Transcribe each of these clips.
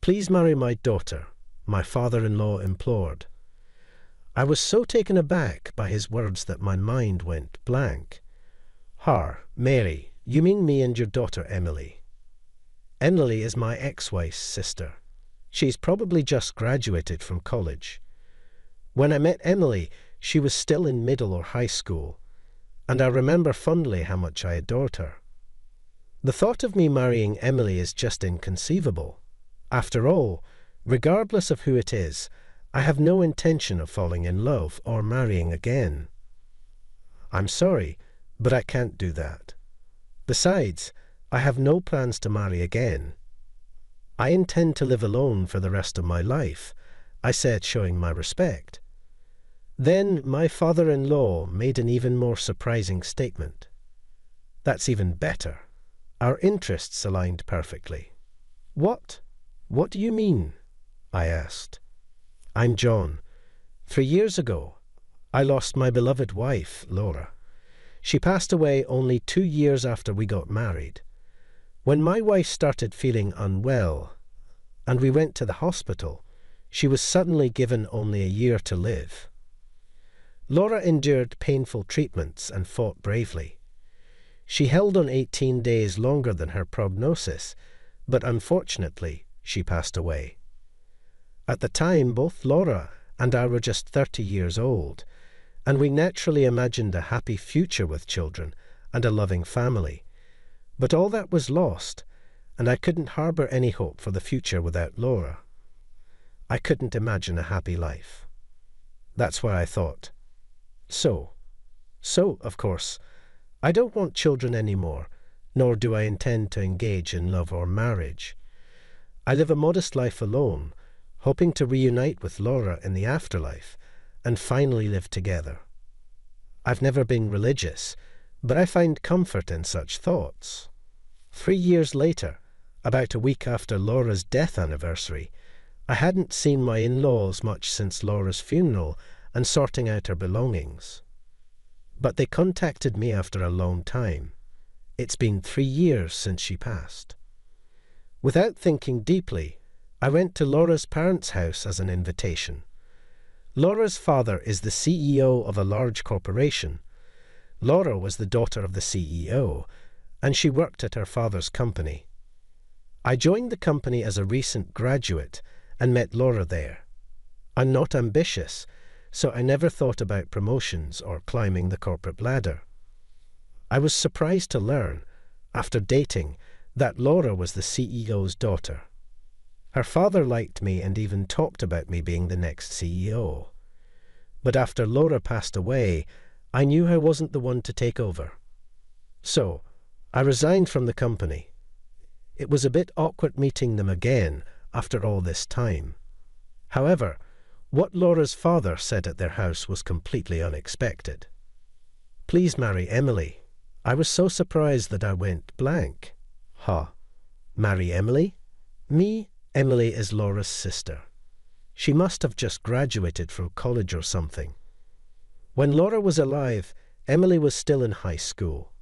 "Please marry my daughter," my father-in-law implored. I was so taken aback by his words that my mind went blank. Mary, you mean me and your daughter Emily. Emily is my ex-wife's sister. She's probably just graduated from college. When I met Emily, she was still in middle or high school, and I remember fondly how much I adored her. The thought of me marrying Emily is just inconceivable. After all, regardless of who it is, I have no intention of falling in love or marrying again. I'm sorry, but I can't do that. Besides, I have no plans to marry again. I intend to live alone for the rest of my life, I said, showing my respect. Then my father-in-law made an even more surprising statement. That's even better. Our interests aligned perfectly. What? What do you mean? I asked. I'm John. 3 years ago, I lost my beloved wife, Laura. She passed away only 2 years after we got married. When my wife started feeling unwell, and we went to the hospital, she was suddenly given only a year to live. Laura endured painful treatments and fought bravely. She held on 18 days longer than her prognosis, but unfortunately, she passed away. At the time, both Laura and I were just 30 years old, and we naturally imagined a happy future with children and a loving family. But all that was lost, and I couldn't harbor any hope for the future without Laura. I couldn't imagine a happy life. That's why I thought. So, of course, I don't want children anymore, nor do I intend to engage in love or marriage. I live a modest life alone, hoping to reunite with Laura in the afterlife and finally live together. I've never been religious, but I find comfort in such thoughts. 3 years later, about a week after Laura's death anniversary, I hadn't seen my in-laws much since Laura's funeral and sorting out her belongings. But they contacted me after a long time. It's been 3 years since she passed. Without thinking deeply, I went to Laura's parents' house as an invitation. Laura's father is the CEO of a large corporation. Laura was the daughter of the CEO, and she worked at her father's company. I joined the company as a recent graduate and met Laura there. I'm not ambitious, so I never thought about promotions or climbing the corporate ladder. I was surprised to learn, after dating, that Laura was the CEO's daughter. Her father liked me and even talked about me being the next CEO. But after Laura passed away, I knew I wasn't the one to take over. So, I resigned from the company. It was a bit awkward meeting them again after all this time. However, what Laura's father said at their house was completely unexpected. "Please marry Emily." I was so surprised that I went blank. Marry Emily? Me? Emily is Laura's sister. She must have just graduated from college or something. When Laura was alive, Emily was still in high school.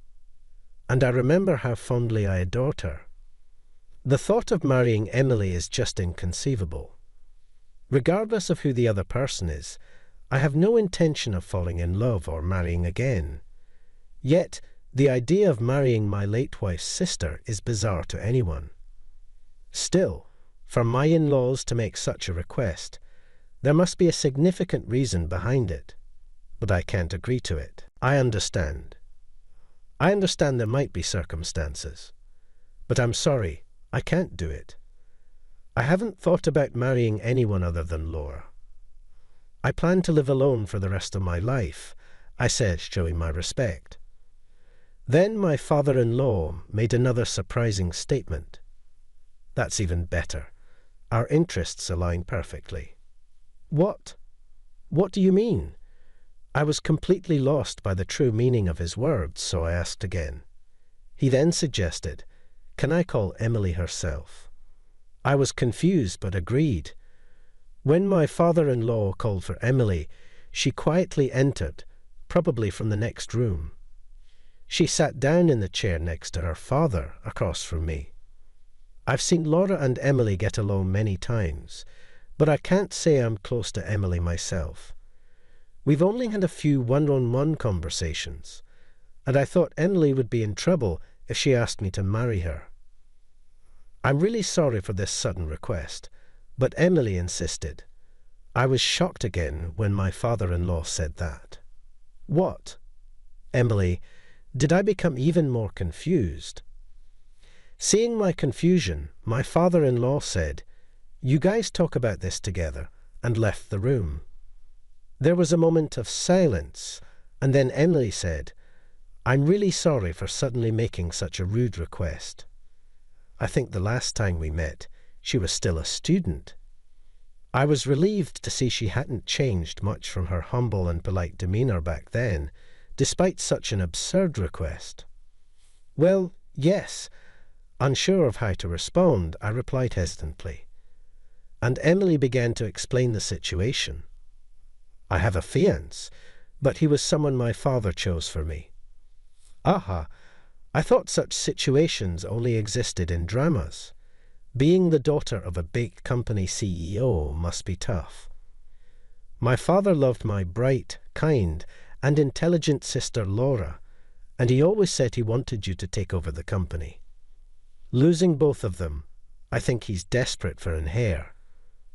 And I remember how fondly I adored her. The thought of marrying Emily is just inconceivable. Regardless of who the other person is, I have no intention of falling in love or marrying again. Yet, the idea of marrying my late wife's sister is bizarre to anyone. Still, for my in-laws to make such a request, there must be a significant reason behind it. But I can't agree to it. I understand. There might be circumstances. But I'm sorry, I can't do it. I haven't thought about marrying anyone other than Laura. I plan to live alone for the rest of my life, I said, showing my respect. Then my father-in-law made another surprising statement. That's even better. Our interests align perfectly. What? What do you mean? I was completely lost by the true meaning of his words, so I asked again. He then suggested, "Can I call Emily herself?" I was confused but agreed. When my father-in-law called for Emily, she quietly entered, probably from the next room. She sat down in the chair next to her father, across from me. I've seen Laura and Emily get along many times, but I can't say I'm close to Emily myself. We've only had a few one-on-one conversations, and I thought Emily would be in trouble if she asked me to marry her. I'm really sorry for this sudden request, but Emily insisted. I was shocked again when my father-in-law said that. What? Emily, did I become even more confused? Seeing my confusion, my father-in-law said, "You guys talk about this together," and left the room. There was a moment of silence, and then Emily said, "I'm really sorry for suddenly making such a rude request. I think the last time we met, she was still a student." I was relieved to see she hadn't changed much from her humble and polite demeanour back then, despite such an absurd request. "Well, yes." Unsure of how to respond, I replied hesitantly. And Emily began to explain the situation. "I have a fiancé, but he was someone my father chose for me." "Aha, I thought such situations only existed in dramas. Being the daughter of a big company CEO must be tough." "My father loved my bright, kind, and intelligent sister Laura, and he always said he wanted you to take over the company. Losing both of them, I think he's desperate for an heir.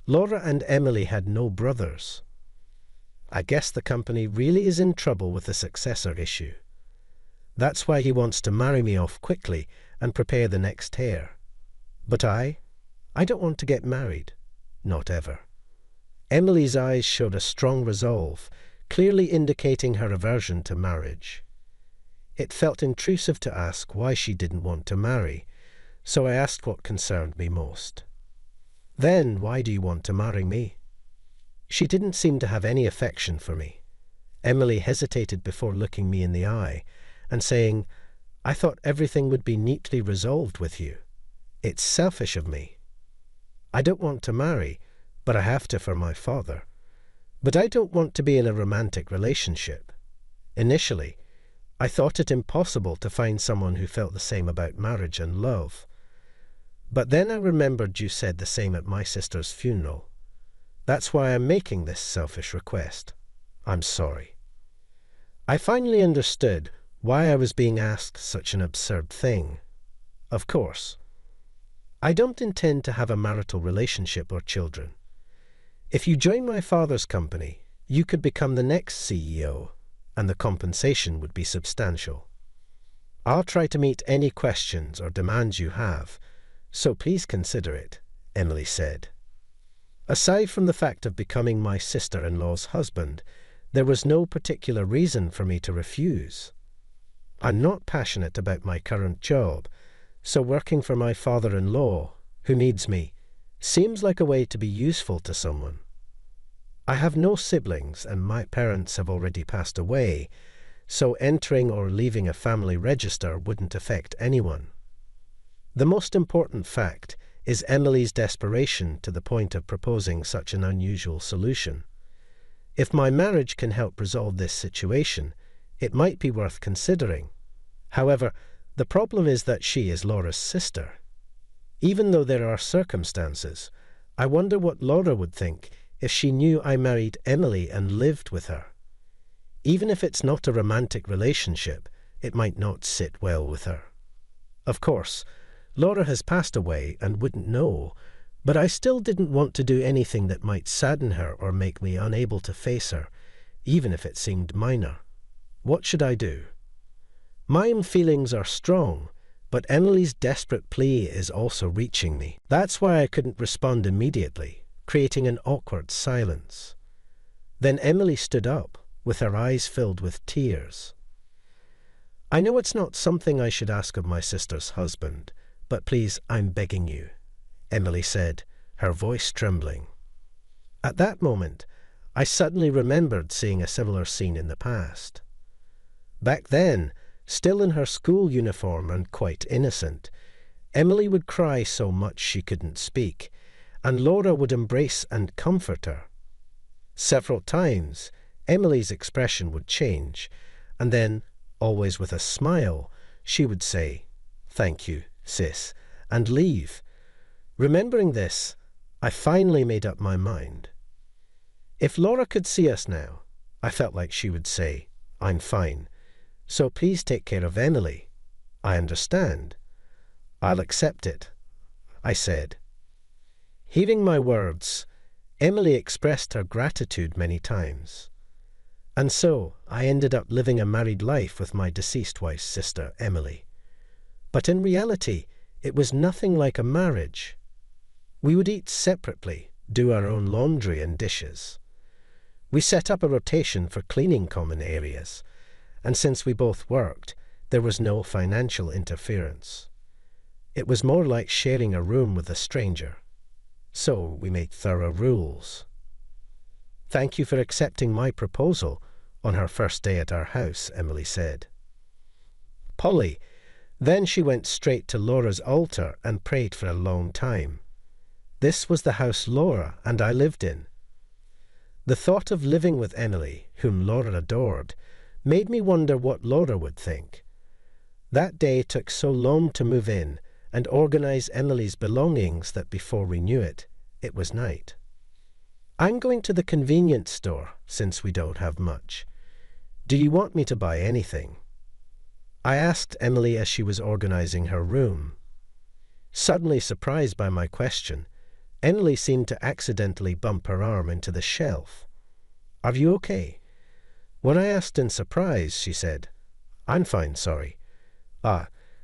Laura and Emily had no brothers. I guess the company really is in trouble with the successor issue. That's why he wants to marry me off quickly and prepare the next heir. But I don't want to get married. Not ever." Emily's eyes showed a strong resolve, clearly indicating her aversion to marriage. It felt intrusive to ask why she didn't want to marry, so I asked what concerned me most. "Then why do you want to marry me?" She didn't seem to have any affection for me. Emily hesitated before looking me in the eye and saying, "I thought everything would be neatly resolved with you. It's selfish of me. I don't want to marry, but I have to for my father. But I don't want to be in a romantic relationship. Initially, I thought it impossible to find someone who felt the same about marriage and love. But then I remembered you said the same at my sister's funeral. That's why I'm making this selfish request. I'm sorry." I finally understood why I was being asked such an absurd thing. Of course, I don't intend to have a marital relationship or children. If you join my father's company, you could become the next CEO, and the compensation would be substantial. I'll try to meet any questions or demands you have, so please consider it, Emily said. Aside from the fact of becoming my sister-in-law's husband, there was no particular reason for me to refuse. I'm not passionate about my current job, so working for my father-in-law, who needs me, seems like a way to be useful to someone. I have no siblings and my parents have already passed away, so entering or leaving a family register wouldn't affect anyone. The most important fact is Emily's desperation to the point of proposing such an unusual solution. If my marriage can help resolve this situation, it might be worth considering. However, the problem is that she is Laura's sister. Even though there are circumstances, I wonder what Laura would think if she knew I married Emily and lived with her. Even if it's not a romantic relationship, it might not sit well with her. Of course, Laura has passed away and wouldn't know, but I still didn't want to do anything that might sadden her or make me unable to face her, even if it seemed minor. What should I do? My own feelings are strong, but Emily's desperate plea is also reaching me. That's why I couldn't respond immediately, creating an awkward silence. Then Emily stood up, with her eyes filled with tears. "I know it's not something I should ask of my sister's husband, but please, I'm begging you," Emily said, her voice trembling. At that moment, I suddenly remembered seeing a similar scene in the past. Back then, still in her school uniform and quite innocent, Emily would cry so much she couldn't speak, and Laura would embrace and comfort her. Several times, Emily's expression would change, and then, always with a smile, she would say, "Thank you, sis," and leave, Remembering this, I finally made up my mind. If Laura could see us now, I felt like she would say, "I'm fine, so please take care of Emily. I understand. I'll accept it," I said. Hearing my words, Emily expressed her gratitude many times. And so I ended up living a married life with my deceased wife's sister, Emily. But in reality, it was nothing like a marriage. We would eat separately, do our own laundry and dishes. We set up a rotation for cleaning common areas, and since we both worked, there was no financial interference. It was more like sharing a room with a stranger. So we made thorough rules. "Thank you for accepting my proposal on her first day at our house," Emily said. Polly, then she went straight to Laura's altar and prayed for a long time. This was the house Laura and I lived in. The thought of living with Emily, whom Laura adored, made me wonder what Laura would think. That day took so long to move in and organize Emily's belongings that before we knew it, it was night. "I'm going to the convenience store, since we don't have much. Do you want me to buy anything?" I asked Emily as she was organizing her room. Suddenly surprised by my question, Emily seemed to accidentally bump her arm into the shelf. "Are you okay?" When I asked in surprise, she said, "I'm fine, sorry."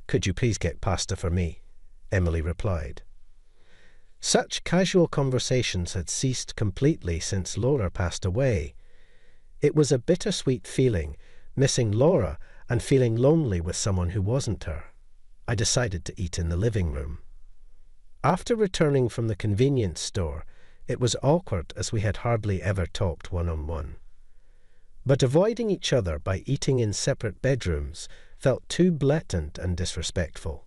"Could you please get pasta for me?" Emily replied. Such casual conversations had ceased completely since Laura passed away. It was a bittersweet feeling, missing Laura and feeling lonely with someone who wasn't her. I decided to eat in the living room. After returning from the convenience store, it was awkward as we had hardly ever talked one-on-one. But avoiding each other by eating in separate bedrooms felt too blatant and disrespectful.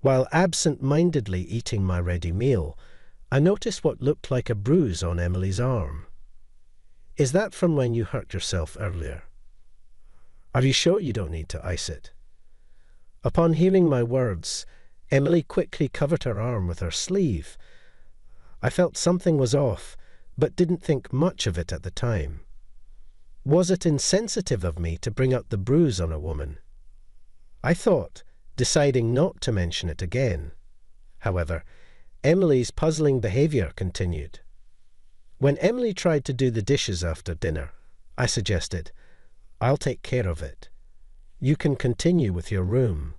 While absent-mindedly eating my ready meal, I noticed what looked like a bruise on Emily's arm. "Is that from when you hurt yourself earlier? Are you sure you don't need to ice it?" Upon hearing my words, Emily quickly covered her arm with her sleeve. I felt something was off, but didn't think much of it at the time. Was it insensitive of me to bring up the bruise on a woman? I thought, deciding not to mention it again. However, Emily's puzzling behavior continued. When Emily tried to do the dishes after dinner, I suggested, "I'll take care of it. You can continue with your room."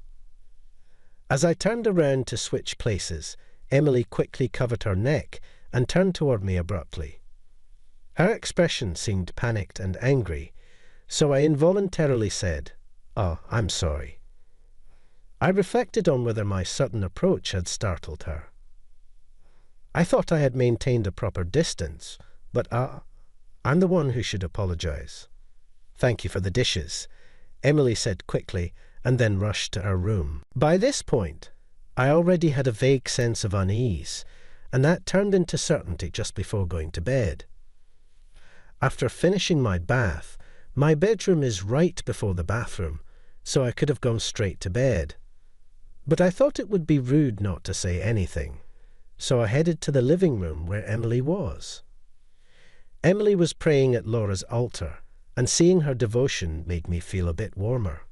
As I turned around to switch places, Emily quickly covered her neck and turned toward me abruptly. Her expression seemed panicked and angry, so I involuntarily said, "I'm sorry." I reflected on whether my sudden approach had startled her. I thought I had maintained a proper distance, but I'm the one who should apologize. "Thank you for the dishes," Emily said quickly, and then rushed to her room. By this point, I already had a vague sense of unease, and that turned into certainty just before going to bed. After finishing my bath, my bedroom is right before the bathroom, so I could have gone straight to bed. But I thought it would be rude not to say anything, so I headed to the living room where Emily was. Emily was praying at Laura's altar, and seeing her devotion made me feel a bit warmer.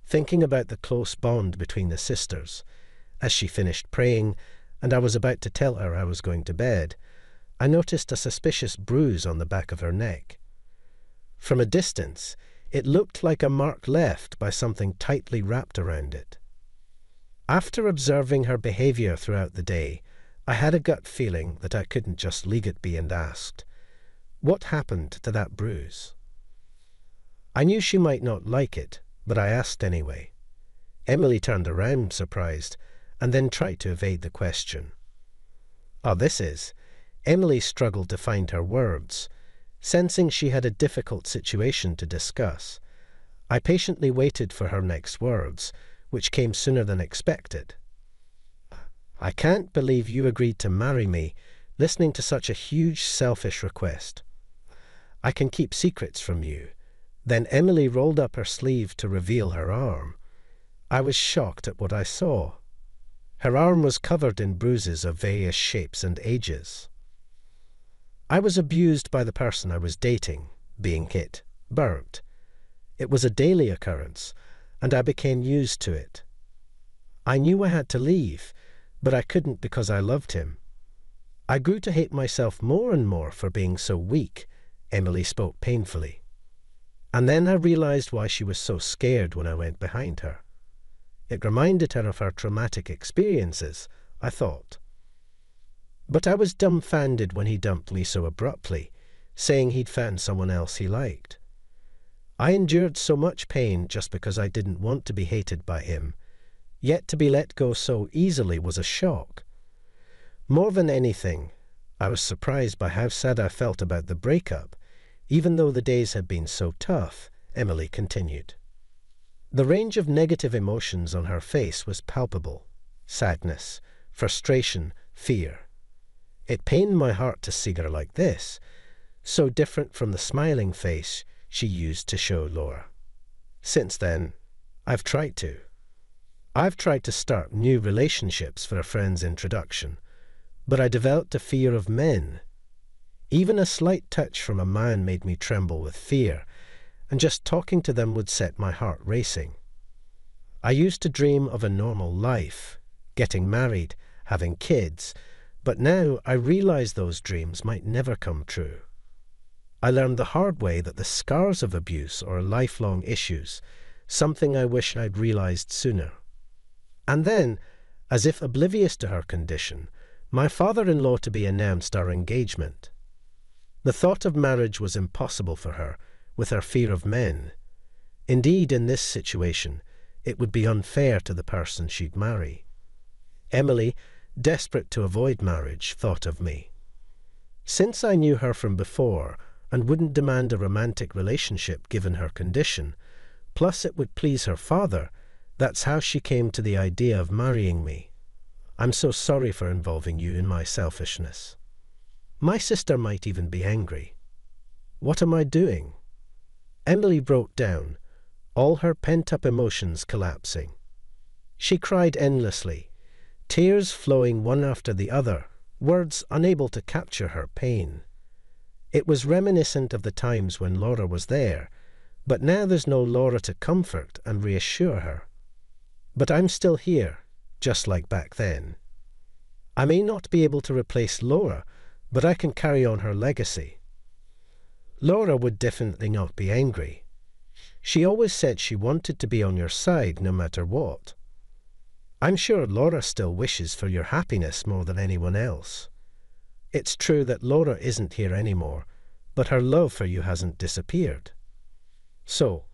Thinking about the close bond between the sisters, as she finished praying, and I was about to tell her I was going to bed, I noticed a suspicious bruise on the back of her neck. From a distance, it looked like a mark left by something tightly wrapped around it. After observing her behavior throughout the day, I had a gut feeling that I couldn't just leave it be and asked, "What happened to that bruise?" I knew she might not like it, but I asked anyway. Emily turned around, surprised, and then tried to evade the question. Emily struggled to find her words. Sensing she had a difficult situation to discuss, I patiently waited for her next words, which came sooner than expected. "I can't believe you agreed to marry me, listening to such a huge selfish request. I can keep secrets from you." Then Emily rolled up her sleeve to reveal her arm. I was shocked at what I saw. Her arm was covered in bruises of various shapes and ages. I was abused by the person I was dating, being hit, burnt. It was a daily occurrence, and I became used to it. I knew I had to leave, but I couldn't because I loved him. I grew to hate myself more and more for being so weak, Emily spoke painfully. And then I realized why she was so scared when I went behind her. It reminded her of her traumatic experiences, I thought. But I was dumbfounded when he dumped me so abruptly, saying he'd found someone else he liked. I endured so much pain just because I didn't want to be hated by him, yet to be let go so easily was a shock. More than anything, I was surprised by how sad I felt about the breakup, even though the days had been so tough, Emily continued. The range of negative emotions on her face was palpable: sadness, frustration, fear. It pained my heart to see her like this, so different from the smiling face she used to show Laura. Since then, I've tried to start new relationships for a friend's introduction, but I developed a fear of men. Even a slight touch from a man made me tremble with fear, and just talking to them would set my heart racing. I used to dream of a normal life, getting married, having kids, but now I realize those dreams might never come true. I learned the hard way that the scars of abuse are lifelong issues, something I wish I'd realized sooner. And then, as if oblivious to her condition, my father-in-law-to-be announced our engagement. The thought of marriage was impossible for her, with her fear of men. Indeed, in this situation, it would be unfair to the person she'd marry. Emily, desperate to avoid marriage, thought of me. Since I knew her from before and wouldn't demand a romantic relationship given her condition, plus it would please her father, that's how she came to the idea of marrying me. I'm so sorry for involving you in my selfishness. My sister might even be angry. What am I doing? Emily broke down, all her pent-up emotions collapsing. She cried endlessly, tears flowing one after the other, words unable to capture her pain. It was reminiscent of the times when Laura was there, but now there's no Laura to comfort and reassure her. But I'm still here, just like back then. I may not be able to replace Laura, but I can carry on her legacy. Laura would definitely not be angry. She always said she wanted to be on your side no matter what. I'm sure Laura still wishes for your happiness more than anyone else. It's true that Laura isn't here anymore, but her love for you hasn't disappeared. So,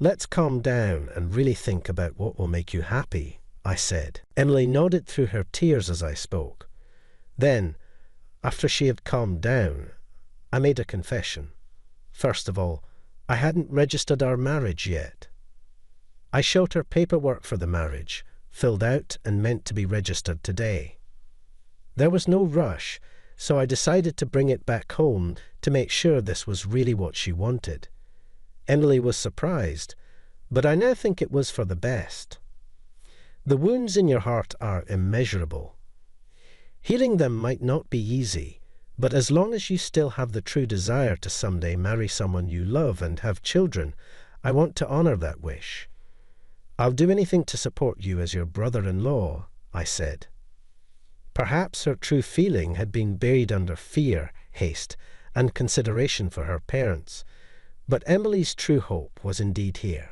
let's calm down and really think about what will make you happy, I said. Emily nodded through her tears as I spoke. Then, after she had calmed down, I made a confession. First of all, I hadn't registered our marriage yet. I showed her paperwork for the marriage, filled out and meant to be registered today. There was no rush, so I decided to bring it back home to make sure this was really what she wanted. Emily was surprised, but I now think it was for the best. The wounds in your heart are immeasurable. Healing them might not be easy, but as long as you still have the true desire to someday marry someone you love and have children, I want to honor that wish. I'll do anything to support you as your brother-in-law, I said. Perhaps her true feeling had been buried under fear, haste, and consideration for her parents, but Emily's true hope was indeed here.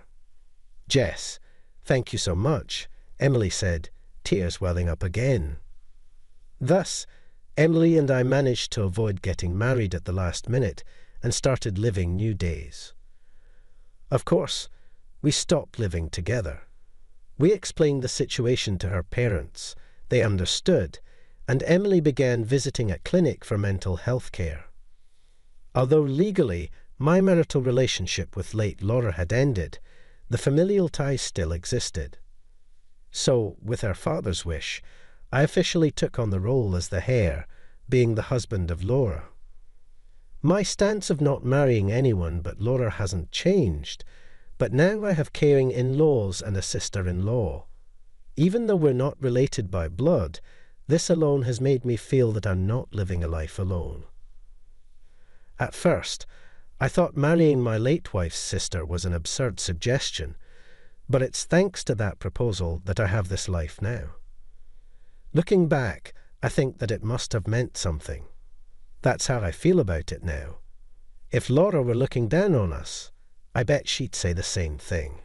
Jess, thank you so much, Emily said, tears welling up again. Thus, Emily and I managed to avoid getting married at the last minute and started living new days. Of course, we stopped living together. We explained the situation to her parents. They understood, and Emily began visiting a clinic for mental health care. Although legally my marital relationship with late Laura had ended, the familial ties still existed. So, with her father's wish, I officially took on the role as the heir, being the husband of Laura. My stance of not marrying anyone but Laura hasn't changed, but now I have caring in-laws and a sister-in-law. Even though we're not related by blood, this alone has made me feel that I'm not living a life alone. At first, I thought marrying my late wife's sister was an absurd suggestion, but it's thanks to that proposal that I have this life now. Looking back, I think that it must have meant something. That's how I feel about it now. If Laura were looking down on us, I bet she'd say the same thing.